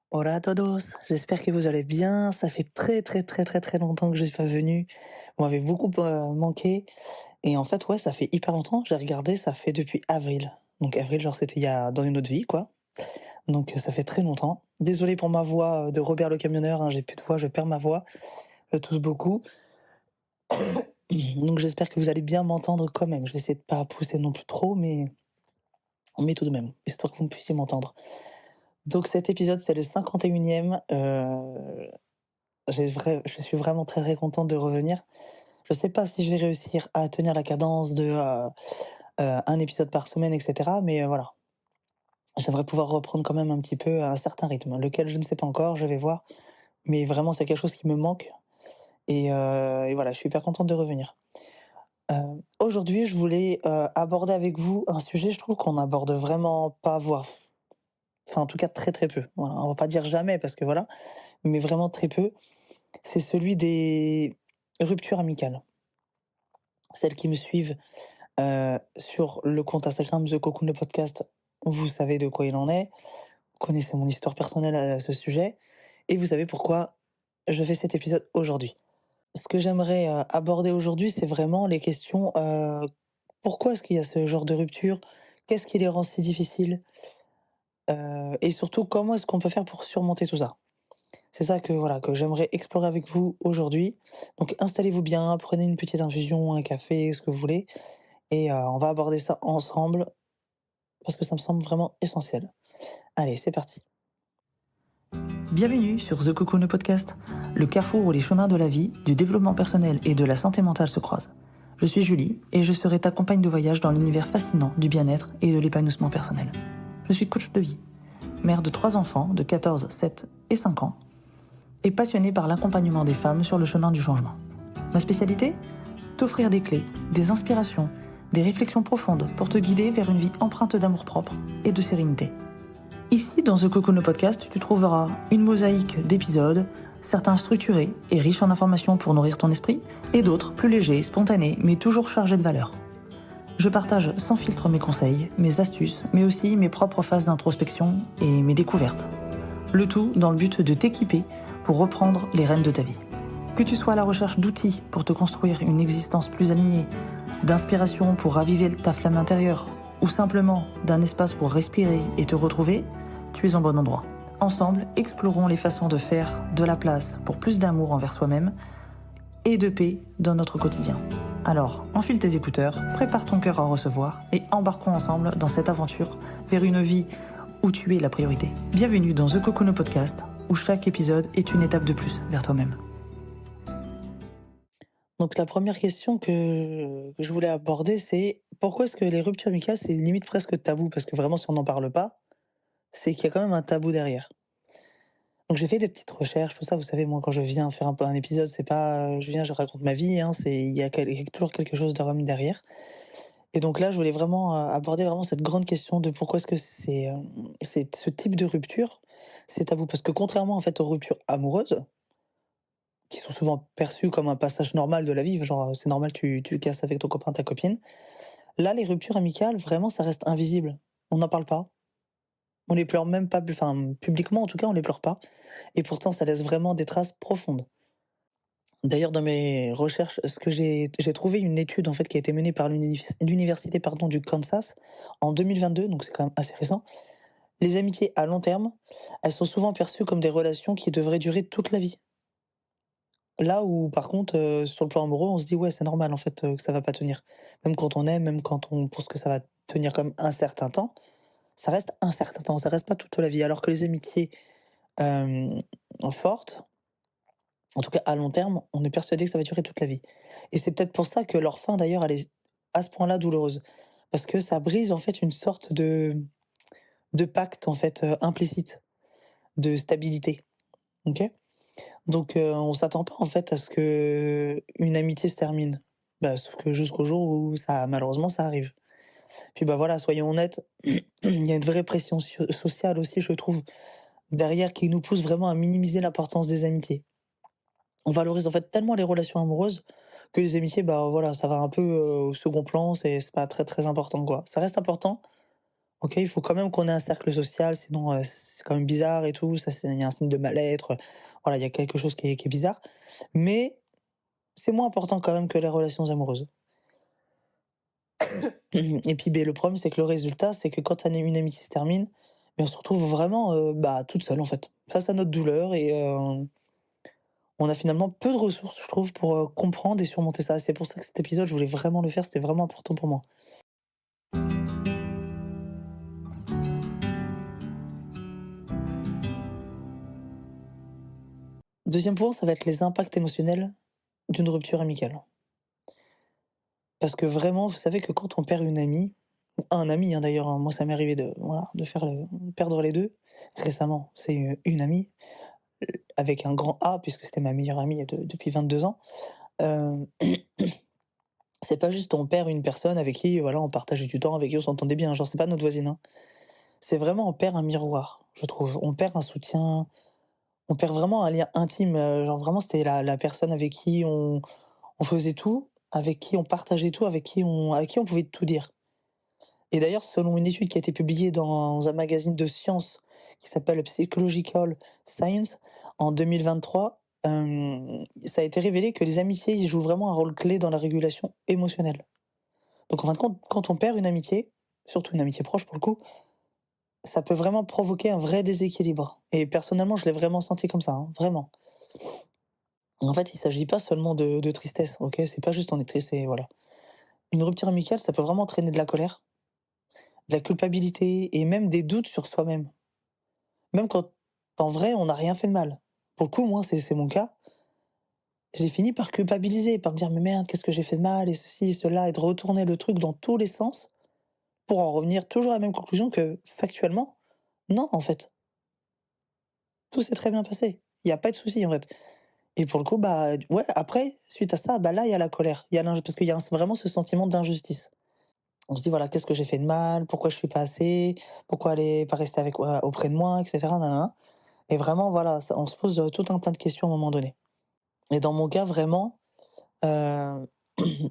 Hola a todos, j'espère que vous allez bien. Ça fait très très très très très longtemps que je suis pas venu. Vous m'avez beaucoup manqué. Et en fait, ouais, ça fait hyper longtemps. J'ai regardé, ça fait depuis avril. Donc avril, genre c'était il y a dans une autre vie, quoi. Donc ça fait très longtemps. Désolé pour ma voix de Robert le camionneur, hein, j'ai plus de voix, je perds ma voix. Tous beaucoup. Donc j'espère que vous allez bien m'entendre quand même. Je vais essayer de pas pousser non plus trop, mais tout de même, histoire que vous puissiez m'entendre. Donc cet épisode, c'est le 51e. Je suis vraiment très, très contente de revenir. Je sais pas si je vais réussir à tenir la cadence de, 1 épisode par semaine et cetera, mais voilà. J'aimerais pouvoir reprendre quand même un petit peu un certain rythme, lequel je ne sais pas encore, je vais voir, mais vraiment c'est quelque chose qui me manque et voilà, je suis hyper contente de revenir. Aujourd'hui, je voulais, aborder avec vous un sujet, je trouve qu'on aborde vraiment pas, voire enfin en tout cas très, très peu. Voilà, on va pas dire jamais parce que voilà, mais vraiment très peu. C'est celui des ruptures amicales. Celles qui me suivent sur le compte Instagram The Cocoon le podcast, vous savez de quoi il en est. Vous connaissez mon histoire personnelle à ce sujet et vous savez pourquoi je fais cet épisode aujourd'hui. Ce que j'aimerais, aborder aujourd'hui, c'est vraiment les questions, pourquoi est-ce qu'il y a ce genre de rupture? Qu'est-ce qui les rend si difficiles? Et surtout, comment est-ce qu'on peut faire pour surmonter tout ça? C'est ça que voilà, que j'aimerais explorer avec vous aujourd'hui. Donc installez-vous bien, prenez une petite infusion, un café, ce que vous voulez et on va aborder ça ensemble parce que ça me semble vraiment essentiel. Allez, c'est parti. Bienvenue sur The Cocoon le podcast, le carrefour où les chemins de la vie, du développement personnel et de la santé mentale se croisent. Je suis Julie et je serai ta compagne de voyage dans l'univers fascinant du bien-être et de l'épanouissement personnel. Je suis coach de vie, mère de 3 enfants de 14, 7 et 5 ans et passionnée par l'accompagnement des femmes sur le chemin du changement. Ma spécialité? T'offrir des clés, des inspirations, des réflexions profondes pour te guider vers une vie empreinte d'amour-propre et de sérénité. Ici, dans The Cocoon Podcast, tu trouveras une mosaïque d'épisodes, certains structurés et riches en informations pour nourrir ton esprit, et d'autres plus légers, spontanés, mais toujours chargés de valeur. Je partage sans filtre mes conseils, mes astuces, mais aussi mes propres phases d'introspection et mes découvertes. Le tout dans le but de t'équiper pour reprendre les rênes de ta vie. Que tu sois à la recherche d'outils pour te construire une existence plus alignée, d'inspiration pour raviver ta flamme intérieure, ou simplement d'un espace pour respirer et te retrouver, tu es en bon endroit. Ensemble, explorons les façons de faire de la place pour plus d'amour envers soi-même et de paix dans notre quotidien. Alors, enfile tes écouteurs, prépare ton cœur à recevoir et embarquons ensemble dans cette aventure vers une vie où tu es la priorité. Bienvenue dans The Cocoon Podcast, où chaque épisode est une étape de plus vers toi-même. Donc la première question que je voulais aborder, c'est pourquoi est-ce que les ruptures amicales, c'est limite presque tabou? Parce que vraiment, si on n'en parle pas, c'est qu'il y a quand même un tabou derrière. Donc j'ai fait des petites recherches, tout ça. Vous savez, moi, quand je viens faire un peu un épisode, c'est pas, je viens, je raconte ma vie, hein, il y a toujours quelque chose de même derrière. Et donc là, je voulais vraiment aborder vraiment cette grande question de pourquoi est-ce que c'est ce type de rupture, c'est tabou. Parce que contrairement en fait aux ruptures amoureuses, qui sont souvent perçues comme un passage normal de la vie, genre c'est normal, tu casses avec ton copain, ta copine. Là, les ruptures amicales, vraiment, ça reste invisible. On n'en parle pas. On les pleure même pas, enfin, publiquement, en tout cas, on les pleure pas. Et pourtant, ça laisse vraiment des traces profondes. D'ailleurs, dans mes recherches, ce que j'ai trouvé une étude, en fait, qui a été menée par l'université, pardon, du Kansas en 2022, donc c'est quand même assez récent. Les amitiés à long terme, elles sont souvent perçues comme des relations qui devraient durer toute la vie. Là où, par contre, sur le plan amoureux, on se dit: «Ouais, c'est normal, en fait, que ça va pas tenir». Même quand on aime, même quand on pense que ça va tenir comme un certain temps, ça reste un certain temps, ça reste pas toute la vie. Alors que les amitiés, hem, fortes, en tout cas à long terme, on est persuadé que ça va durer toute la vie. Et c'est peut-être pour ça que leur fin d'ailleurs, elle est à ce point-là douloureuse. Parce que ça brise en fait une sorte de pacte en fait, implicite, de stabilité, OK? Donc on s'attend pas en fait à ce que une amitié se termine. Bah, sauf que jusqu'au jour où ça malheureusement ça arrive. Puis bah, voilà, soyons honnêtes, il y a une vraie pression sociale aussi, je trouve, derrière qui nous pousse vraiment à minimiser l'importance des amitiés. On valorise en fait tellement les relations amoureuses que les amitiés, bah, voilà, ça va un peu, au second plan, c'est pas très, très important, quoi. Ça reste important, OK? Il faut quand même qu'on ait un cercle social, sinon, c'est quand même bizarre et tout, ça c'est il y a un signe de mal-être, voilà, il y a quelque chose qui est bizarre. Mais c'est moins important quand même que les relations amoureuses. Et puis, beh, le problème, c'est que le résultat, c'est que quand une amitié se termine, beh, on se retrouve vraiment, bah, toute seule, en fait, face à notre douleur et on a finalement peu de ressources, je trouve, pour, comprendre et surmonter ça. C'est pour ça que cet épisode, je voulais vraiment le faire, c'était vraiment important pour moi. 2e point, ça va être les impacts émotionnels d'une rupture amicale. Parce que vraiment, vous savez que quand on perd une amie, ou un ami, hein, d'ailleurs, hein, moi ça m'est arrivé de voilà, de faire perdre les 2 récemment. C'est, une amie, avec un grand A puisque c'était ma meilleure amie depuis 22 ans. Hem, c'est pas juste on perd une personne avec qui, voilà, on partageait du temps, avec qui on s'entendait bien, genre c'est pas notre voisine, hein. C'est vraiment on perd un miroir, je trouve. On perd un soutien, on perd vraiment un lien intime, genre vraiment c'était la personne avec qui on faisait tout, avec qui on partageait tout, avec qui on pouvait tout dire. Et d'ailleurs, selon une étude qui a été publiée dans un magazine de sciences qui s'appelle Psychological Science en 2023, ça a été révélé que les amitiés, ils jouent vraiment un rôle clé dans la régulation émotionnelle. Donc en fin de compte, quand on perd une amitié, surtout une amitié proche pour le coup, ça peut vraiment provoquer un vrai déséquilibre. Et personnellement, je l'ai vraiment senti comme ça, hein, vraiment. En fait, il s'agit pas seulement de tristesse, OK? C'est pas juste on est triste et voilà. Une rupture amicale, ça peut vraiment entraîner de la colère, de la culpabilité et même des doutes sur soi-même. Même quand, en vrai, on n'a rien fait de mal. Pour le coup, moi, c'est mon cas. J'ai fini par culpabiliser, par me dire: «Mais merde, qu'est-ce que j'ai fait de mal?» et ceci et cela et de retourner le truc dans tous les sens pour en revenir toujours à la même conclusion que, factuellement, non, en fait, tout s'est très bien passé. Il y a pas de souci, en fait. Et pour le coup, bah, ouais, après, suite à ça, bah, là, il y a la colère. Il y a parce qu'il y a vraiment ce sentiment d'injustice. On se dit: «Voilà, qu'est-ce que j'ai fait de mal? Pourquoi je suis pas assez? Pourquoi elle est pas restée avec auprès de moi?» et cetera, nin nin et vraiment, voilà, ça on se pose, tout un tas de questions à un moment donné. Et dans mon cas, vraiment, heu,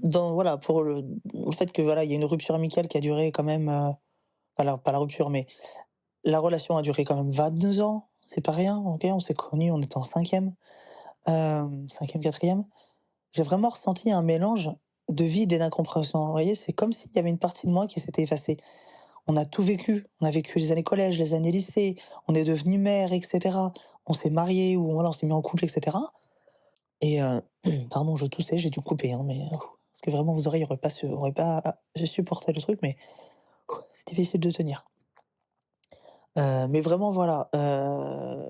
dans voilà, pour le fait que, voilà, il y a une rupture amicale qui a duré quand même, pas la rupture, mais la relation a duré quand même 22 ans, c'est pas rien, OK? On s'est connus, on était en 5e, 5e, 4e. J'ai vraiment ressenti un mélange de vide et d'incompréhension. Vous voyez, c'est comme s'il y avait une partie de moi qui s'était effacée. On a tout vécu. On a vécu les années collège, les années lycée, on est devenus mères et cetera. On s'est mariés ou voilà, on s'est mis en couple et cetera et pardon, je toussais, j'ai dû couper, hein, mais parce que vraiment vos oreilles auraient pas j'ai supporté le truc, mais c'est difficile de tenir. Mais vraiment voilà, je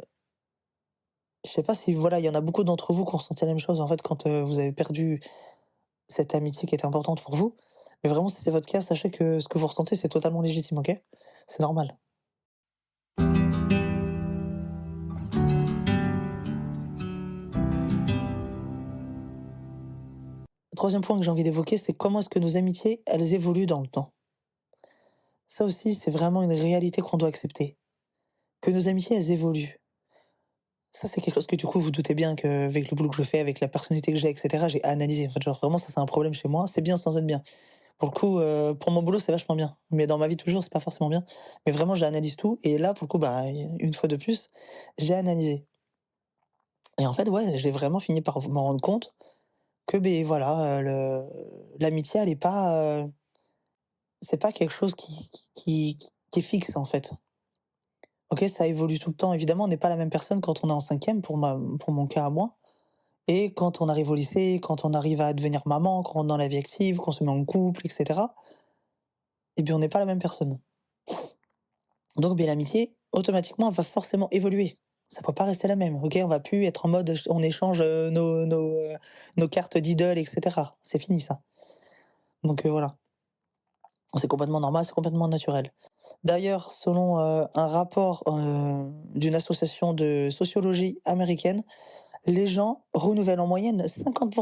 sais pas si voilà, il y en a beaucoup d'entre vous qui ont ressenti la même chose en fait quand, vous avez perdu cette amitié qui était importante pour vous. Mais vraiment si c'est votre cas, sachez que ce que vous ressentez, c'est totalement légitime, OK? C'est normal. 3e point que j'ai envie d'évoquer, c'est comment est-ce que nos amitiés, elles évoluent dans le temps. Ça aussi, c'est vraiment une réalité qu'on doit accepter, que nos amitiés, elles évoluent. Ça, c'est quelque chose que du coup, vous doutez bien qu'avec le boulot que je fais, avec la personnalité que j'ai et cetera, j'ai analysé. En fait, genre vraiment ça, c'est un problème chez moi. C'est bien sans être bien. Pour le coup, pour mon boulot, c'est vachement bien, mais dans ma vie toujours, c'est pas forcément bien. Mais vraiment, j'analyse tout et là, pour le coup, bah, une fois de plus, j'ai analysé et en fait, ouais, j'ai vraiment fini par m'en rendre compte que, beh, voilà, le l'amitié, elle est pas, c'est pas quelque chose qui est fixe, en fait. OK, ça évolue tout le temps. Évidemment, on n'est pas la même personne quand on est en 5e pour mon cas à moi et quand on arrive au lycée, quand on arrive à devenir maman, quand on est dans la vie active, qu'on se met en couple et cetera et bien, on n'est pas la même personne. Donc, beh, l'amitié, automatiquement, va forcément évoluer. Ça peut pas rester la même, OK? On va plus être en mode, on échange, nos cartes d'idole et cetera. C'est fini ça. Donc, voilà. C'est complètement normal, c'est complètement naturel. D'ailleurs, selon, un rapport, d'une association de sociologie américaine, les gens renouvellent en moyenne 50,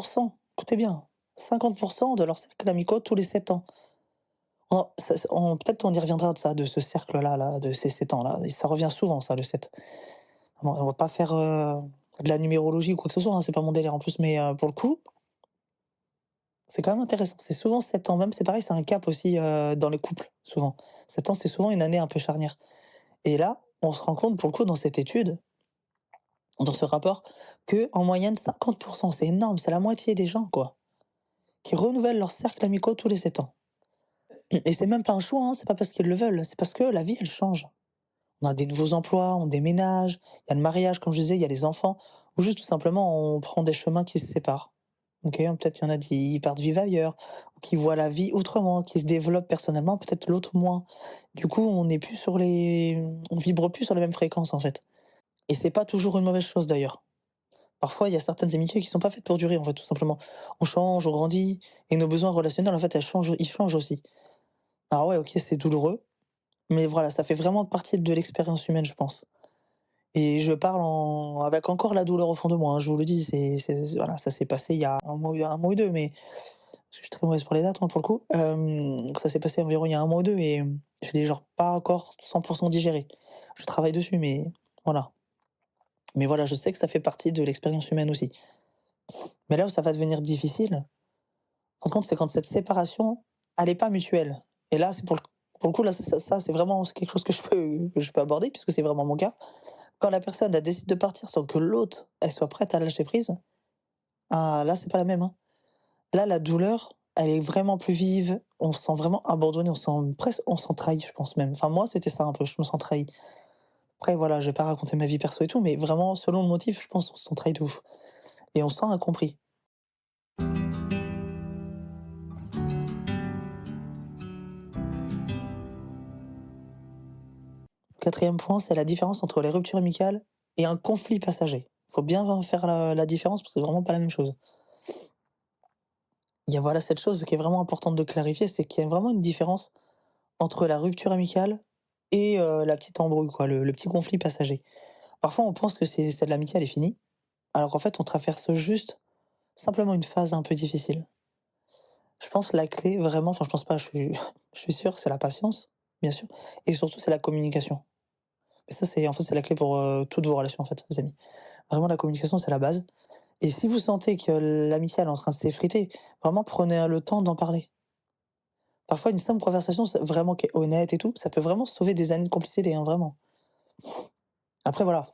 écoutez bien, 50 de leurs cercles amicaux tous les 7 ans. Peut-être on y reviendra de ça, de ce cercle-là, là, de ces 7 ans-là et ça revient souvent ça, le 7. Bon, on va pas faire, de la numérologie ou quoi que ce soit, hein, c'est pas mon délire en plus, mais pour le coup, C'est quand même intéressant. C'est souvent 7 ans, même c'est pareil, c'est un cap aussi, dans les couples, souvent. 7 ans, c'est souvent une année un peu charnière et là, on se rend compte pour le coup dans cette étude, dans ce rapport, que en moyenne 50, c'est énorme, c'est la moitié des gens, quoi, qui renouvellent leur cercle amicaux tous les 7 ans et c'est même pas un choix, hein, c'est pas parce qu'ils le veulent, c'est parce que la vie, elle change. On a des nouveaux emplois, on déménage, il y a le mariage, comme je disais, il y a les enfants ou juste tout simplement on prend des chemins qui se séparent. OK, peut-être il y en a qui partent vivre ailleurs, ou qui voient la vie autrement, qui se développent personnellement, peut-être l'autre moins. Du coup, on vibre plus sur les mêmes fréquences, en fait. Et c'est pas toujours une mauvaise chose d'ailleurs. Parfois, il y a certaines amitiés qui sont pas faites pour durer, en fait, tout simplement. On change, on grandit, et nos besoins relationnels, en fait, ils changent aussi. Alors ouais, OK, c'est douloureux, mais voilà, ça fait vraiment partie de l'expérience humaine, je pense. Et je parle avec encore la douleur au fond de moi, hein, je vous le dis, voilà, ça s'est passé il y a un mois ou 2, mais parce que je suis très mauvaise pour les dates, moi, pour le coup. Ça s'est passé environ il y a un mois ou 2 et je l'ai genre pas encore 100 digéré. Je travaille dessus, mais voilà. Mais voilà, je sais que ça fait partie de l'expérience humaine aussi. Mais là où ça va devenir difficile, par contre, c'est quand cette séparation, elle est pas mutuelle. Et là, c'est pour le coup, là, ça, c'est vraiment quelque chose que je peux aborder puisque c'est vraiment mon cas. Quand la personne, elle décide de partir sans que l'autre, elle soit prête à lâcher prise, ah là, c'est pas la même, hein. Là, la douleur, elle est vraiment plus vive, on se sent vraiment abandonné, on se sent trahi, je pense même. Enfin, moi, c'était ça un peu, je me sens trahi. Après, voilà, je vais pas raconter ma vie perso et tout, mais vraiment, selon le motif, je pense qu'on se sent trahi de ouf et on se sent incompris. 4e point, c'est la différence entre les ruptures amicales et un conflit passager. Faut bien faire la différence parce que c'est vraiment pas la même chose. Il y a voilà cette chose qui est vraiment importante de clarifier, c'est qu'il y a vraiment une différence entre la rupture amicale et la petite embrouille quoi, le petit conflit passager. Parfois, on pense que c'est de l'amitié, elle est finie, alors qu'en fait, on traverse juste simplement une phase un peu difficile. Je pense la clé vraiment, enfin je pense pas, je suis sûr, c'est la patience, bien sûr, et surtout c'est la communication. Et ça, c'est en fait, c'est la clé pour, toutes vos relations en fait, les amis. Vraiment la communication, c'est la base et si vous sentez que l'amitié, elle est en train de s'effriter, vraiment prenez le temps d'en parler. Parfois, une simple conversation, c'est vraiment qui est honnête et tout, ça peut vraiment sauver des années de complicité, hein, vraiment. Après voilà,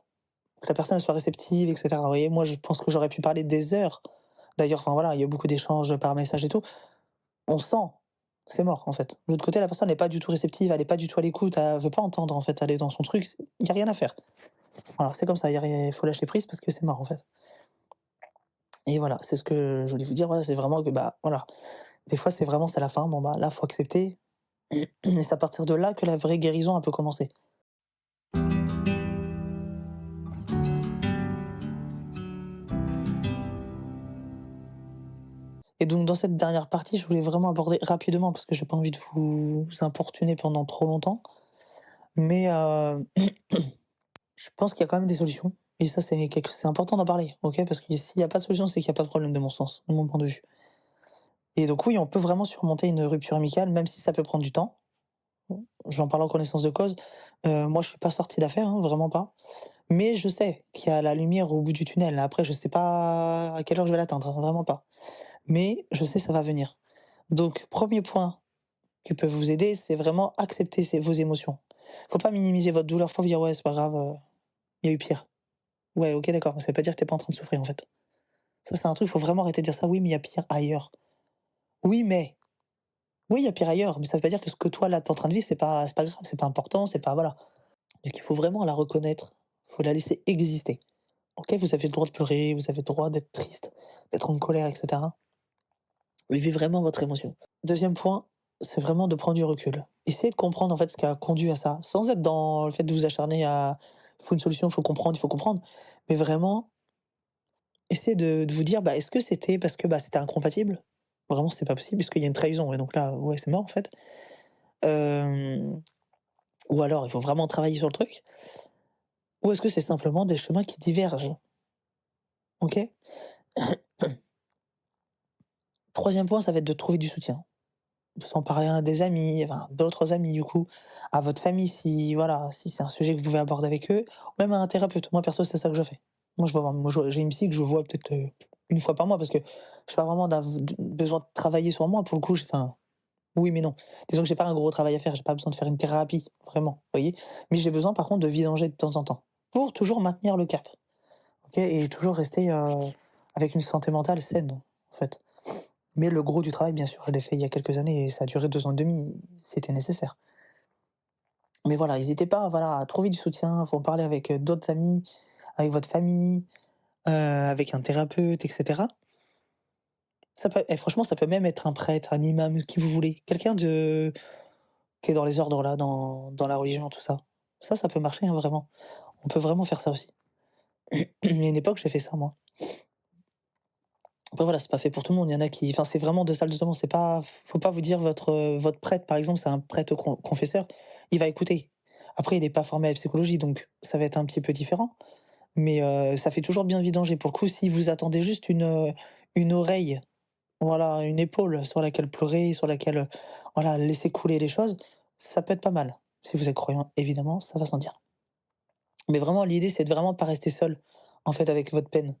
que la personne elle soit réceptive et cetera. Vous voyez, moi, je pense que j'aurais pu parler des heures. D'ailleurs, enfin voilà, il y a beaucoup d'échanges par message et tout. On sent, c'est mort, en fait. De l'autre côté, la personne n'est pas du tout réceptive, elle est pas du tout à l'écoute, elle veut pas entendre, en fait, elle est dans son truc, il y a rien à faire. Voilà, c'est comme ça, il faut lâcher prise parce que c'est mort, en fait. Et voilà, c'est ce que je voulais vous dire, voilà, c'est vraiment que, bah, voilà, des fois, c'est la fin, bon, bah, là, faut accepter et c'est à partir de là que la vraie guérison, elle peut commencer. Et donc dans cette dernière partie, je voulais vraiment aborder rapidement parce que j'ai pas envie de vous importuner pendant trop longtemps, mais je pense qu'il y a quand même des solutions et ça c'est important d'en parler, OK? Parce que s'il y a pas de solution, c'est qu'il y a pas de problème de mon sens, de mon point de vue. Et donc oui, on peut vraiment surmonter une rupture amicale, même si ça peut prendre du temps. J'en parle en connaissance de cause. Moi je suis pas sorti d'affaire, hein, vraiment pas. Mais je sais qu'il y a la lumière au bout du tunnel. Après je sais pas à quelle heure je vais l'atteindre, hein, vraiment pas. Mais je sais ça va venir. Donc premier point qui peuvent vous aider, c'est vraiment accepter vos émotions. Faut pas minimiser votre douleur, faut pas vous dire ouais c'est pas grave, il y a eu pire. Ouais ok d'accord, mais ça veut pas dire que t'es pas en train de souffrir en fait. Ça c'est un truc, faut vraiment arrêter de dire ça, oui mais il y a pire ailleurs. Oui mais, oui il y a pire ailleurs, mais ça veut pas dire que ce que toi là t'es en train de vivre c'est pas grave, c'est pas important, c'est pas voilà. Donc il faut vraiment la reconnaître, faut la laisser exister. Ok, vous avez le droit de pleurer, vous avez le droit d'être triste, d'être en colère, etc. Vivez vraiment votre émotion. Deuxième point, c'est vraiment de prendre du recul. Essayez de comprendre en fait ce qui a conduit à ça, sans être dans le fait de vous acharner à il faut une solution, il faut comprendre, mais vraiment essayez de vous dire bah est-ce que c'était parce que bah c'était incompatible? Vraiment c'est pas possible puisqu'il y a une trahison et donc là ouais c'est mort en fait. Euh, ou alors il faut vraiment travailler sur le truc, ou est-ce que c'est simplement des chemins qui divergent? Ok. Troisième point, ça va être de trouver du soutien. Sans parler à des amis, enfin, d'autres amis du coup, à votre famille si voilà, si c'est un sujet que vous pouvez aborder avec eux, ou même à un thérapeute. Moi perso, c'est ça que je fais. Moi j'ai une psy que je vois peut-être, une fois par mois parce que j'ai pas vraiment besoin de travailler sur moi pour le coup, enfin, oui, mais non. Disons que j'ai pas un gros travail à faire, j'ai pas besoin de faire une thérapie, vraiment, vous voyez? Mais j'ai besoin par contre de vidanger de temps en temps, pour toujours maintenir le cap, OK? Et toujours rester, avec une santé mentale saine, en fait. Mais le gros du travail, bien sûr, je l'ai fait il y a quelques années et ça a duré 2 ans et demi, c'était nécessaire. Mais voilà, n'hésitez pas, voilà, à trouver du soutien, faut en parler avec, d'autres amis, avec votre famille, avec un thérapeute et cetera. Ça peut franchement, ça peut même être un prêtre, un imam, qui vous voulez, quelqu'un de qui est dans les ordres là, dans la religion, tout ça. Ça peut marcher, hein, vraiment. On peut vraiment faire ça aussi. Il y a une époque, j'ai fait ça moi. Après voilà, c'est pas fait pour tout le monde. Il y en a qui enfin, c'est vraiment de ça le c'est pas faut pas vous dire votre prêtre, par exemple, c'est un prêtre confesseur, il va écouter. Après, il est pas formé à la psychologie, donc ça va être un petit peu différent. Mais, ça fait toujours bien vidanger. Pour le coup, si vous attendez juste une oreille, voilà, une épaule sur laquelle pleurer, sur laquelle, voilà, laisser couler les choses, ça peut être pas mal. Si vous êtes croyant, évidemment, ça va sans dire. Mais vraiment, l'idée, c'est de vraiment pas rester seul, en fait, avec votre peine.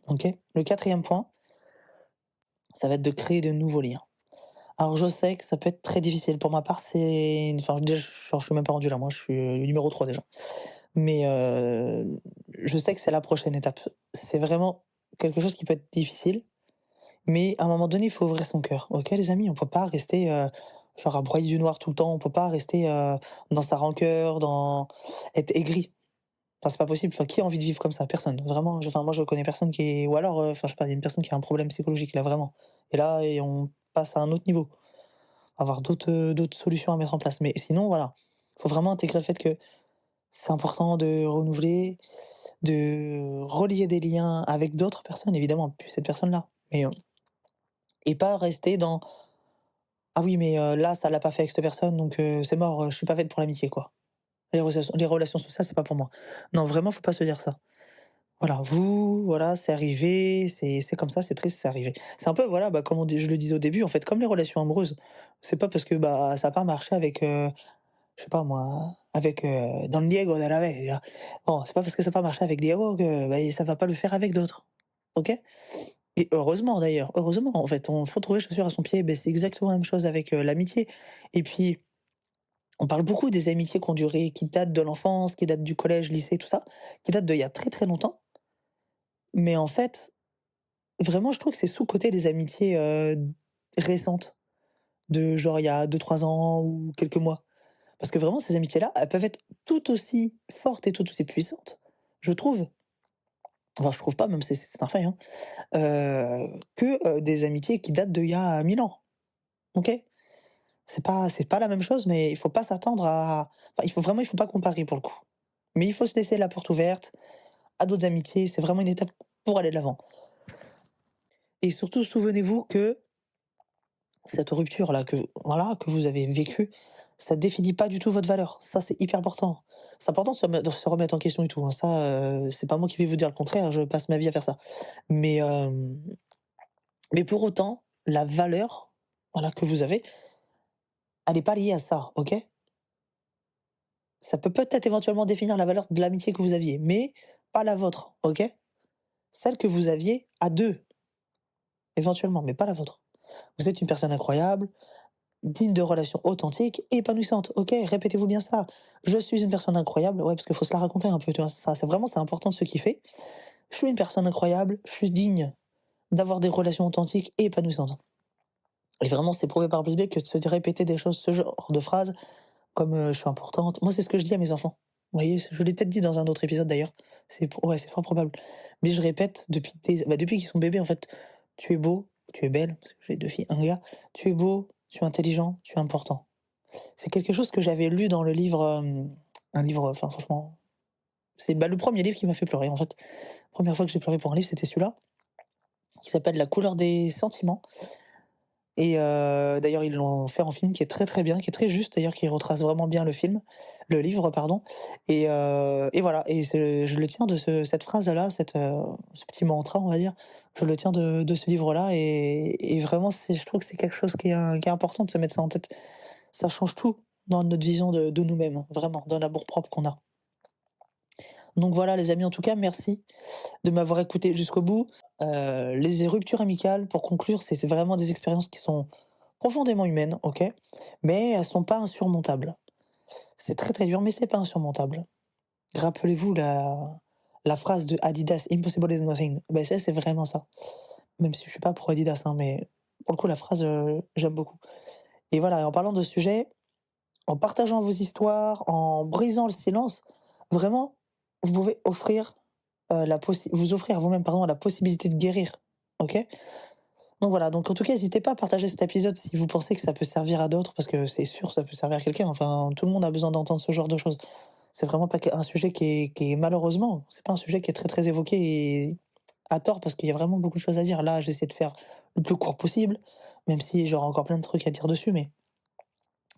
OK? Le quatrième point, ça va être de créer de nouveaux liens. Alors je sais que ça peut être très difficile. Pour ma part, c'est enfin déjà, genre, je suis même pas rendu là, moi je suis, numéro 3 déjà. Mais, je sais que c'est la prochaine étape. C'est vraiment quelque chose qui peut être difficile, mais à un moment donné, il faut ouvrir son cœur. OK les amis? On peut pas rester, genre à broyer du noir tout le temps, on peut pas rester, dans sa rancœur, dans être aigri. Enfin, c'est pas possible. Enfin, qui a envie de vivre comme ça? Personne. Vraiment, enfin, moi, je connais personne qui est ou alors, enfin, je sais pas, il y a une personne qui a un problème psychologique, là, vraiment. Et on passe à un autre niveau. Avoir d'autres solutions à mettre en place. Mais sinon, voilà, faut vraiment intégrer le fait que c'est important de renouveler, de relier des liens avec d'autres personnes, évidemment, plus cette personne-là. Mais, et pas rester dans: «Ah oui, mais, là, ça l'a pas fait avec cette personne, donc, c'est mort, je suis pas faite pour l'amitié, quoi. Les relations sociales, c'est pas pour moi». Non, vraiment, faut pas se dire ça. Voilà, voilà, c'est arrivé, c'est comme ça, c'est triste, c'est arrivé. C'est un peu, voilà, bah, comme je le disais au début, en fait, comme les relations amoureuses. C'est pas parce que, bah, ça a pas marché avec, je sais pas moi, avec, Don Diego de la Vega. Bon, c'est pas parce que ça a pas marché avec Diego que, bah, ça va pas le faire avec d'autres. OK? Et heureusement d'ailleurs, heureusement, en fait, on faut trouver chaussure à son pied. Ben c'est exactement la même chose avec, l'amitié. Et puis, on parle beaucoup des amitiés qui ont duré, qui datent de l'enfance, qui datent du collège, lycée, tout ça, qui datent d'il y a très, très longtemps. Mais en fait, vraiment, je trouve que c'est sous-coté les amitiés, récentes, de genre il y a 2 3 ans ou quelques mois. Parce que vraiment ces amitiés-là, elles peuvent être tout aussi fortes et tout aussi puissantes, je trouve, enfin je trouve pas, même c'est un fait, hein, que, des amitiés qui datent d'il y a 1000 ans, OK? C'est pas la même chose, mais il faut pas s'attendre à enfin il faut pas comparer pour le coup. Mais il faut se laisser la porte ouverte à d'autres amitiés, c'est vraiment une étape pour aller de l'avant. Et surtout souvenez-vous que cette rupture-là que voilà, que vous avez vécue, ça définit pas du tout votre valeur. Ça, c'est hyper important. C'est important de se remettre en question et tout, hein. Ça, c'est pas moi qui vais vous dire le contraire, je passe ma vie à faire ça. Mais, mais pour autant, la valeur, voilà, que vous avez, elle est pas liée à ça, OK? Ça peut peut-être éventuellement définir la valeur de l'amitié que vous aviez, mais pas la vôtre, OK? Celle que vous aviez à 2, éventuellement, mais pas la vôtre. Vous êtes une personne incroyable, digne de relations authentiques et épanouissantes. OK, répétez-vous bien ça. Je suis une personne incroyable. Ouais, parce qu'il faut se la raconter un peu, tu vois? Ça, c'est important de se kiffer. Je suis une personne incroyable, je suis digne d'avoir des relations authentiques et épanouissantes. Et vraiment, c'est prouvé par A plus B que de se répéter des choses, ce genre de phrases comme, «Je suis importante». Moi, c'est ce que je dis à mes enfants. Vous voyez? Je l'ai peut-être dit dans un autre épisode d'ailleurs. Ouais, c'est fort probable. Mais je répète depuis qu'ils sont bébés, en fait: «Tu es beau, tu es belle», parce que j'ai 2 filles, un gars. «Tu es beau, tu es intelligent, tu es important». C'est quelque chose que j'avais lu dans le livre, un livre, enfin franchement, c'est, bah, le premier livre qui m'a fait pleurer en fait. Première fois que j'ai pleuré pour un livre, c'était celui-là, qui s'appelle La couleur des sentiments. Et d'ailleurs ils l'ont fait en film qui est très, très bien, qui est très juste d'ailleurs, qui retrace vraiment bien le livre pardon. Et voilà, et je le tiens de cette phrase-là, ce petit mantra on va dire, je le tiens de ce livre-là. Et vraiment je trouve que c'est quelque chose qui est important de se mettre ça en tête. Ça change tout dans notre vision de nous-mêmes, hein, vraiment, dans l'amour-propre qu'on a. Donc voilà les amis, en tout cas merci de m'avoir écouté jusqu'au bout. Les ruptures amicales, pour conclure, c'est vraiment des expériences qui sont profondément humaines, OK? Mais elles sont pas insurmontables. C'est très, très dur, mais c'est pas insurmontable. Rappelez-vous la phrase de Adidas: «Impossible is nothing». Ben ça, c'est vraiment ça. Même si je suis pas pro Adidas, hein, mais pour le coup, la phrase, j'aime beaucoup. Et voilà, et en parlant de ce sujet, en partageant vos histoires, en brisant le silence, vraiment, vous pouvez offrir, vous offrir à vous-même, pardon, la possibilité de guérir, OK? Donc voilà, donc en tout cas, n'hésitez pas à partager cet épisode si vous pensez que ça peut servir à d'autres, parce que c'est sûr, ça peut servir à quelqu'un. Enfin, tout le monde a besoin d'entendre ce genre de choses. C'est vraiment pas un sujet qui est malheureusement, c'est pas un sujet qui est très, très évoqué et à tort parce qu'il y a vraiment beaucoup de choses à dire. Là, j'essaie de faire le plus court possible, même si j'aurai encore plein de trucs à dire dessus, mais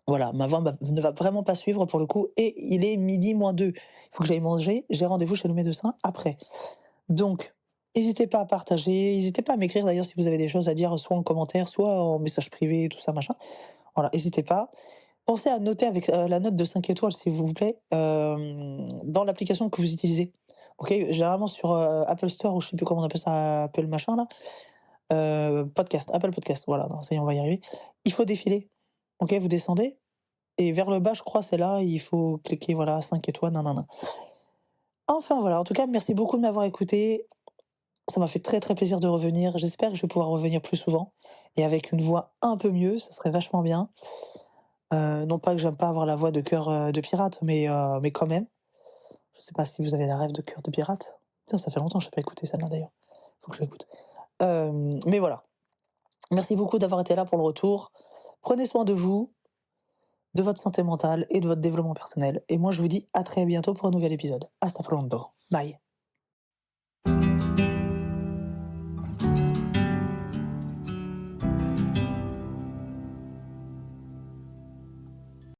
voilà, ma voix ne va vraiment pas suivre pour le coup et il est 12:02. Il faut que j'aille manger, j'ai rendez-vous chez le médecin après. Donc, n'hésitez pas à partager, n'hésitez pas à m'écrire d'ailleurs si vous avez des choses à dire, soit en commentaire, soit en message privé, tout ça, machin. Voilà, n'hésitez pas. Pensez à noter avec, la note de 5 étoiles, s'il vous plaît, dans l'application que vous utilisez. OK? Généralement sur, Apple Store ou je sais plus comment on appelle ça, Apple machin là, Podcast, Apple Podcast, voilà, non, ça y est, on va y arriver. Il faut défiler, OK? Vous descendez et vers le bas, je crois, c'est là, il faut cliquer, voilà, 5 étoiles, nin nin nin. Enfin voilà, en tout cas, merci beaucoup de m'avoir écouté. Ça m'a fait très, très plaisir de revenir. J'espère que je vais pouvoir revenir plus souvent et avec une voix un peu mieux, ça serait vachement bien. Non pas que j'aime pas avoir la voix de cœur, de pirate, mais quand même. Je sais pas si vous avez la rêve de cœur de pirate? Tiens, ça fait longtemps que j'ai pas écouté celle-là d'ailleurs. Faut que je l'écoute. Mais voilà. Merci beaucoup d'avoir été là pour le retour. Prenez soin de vous, de votre santé mentale et de votre développement personnel et moi je vous dis à très bientôt pour un nouvel épisode. Hasta pronto. Bye.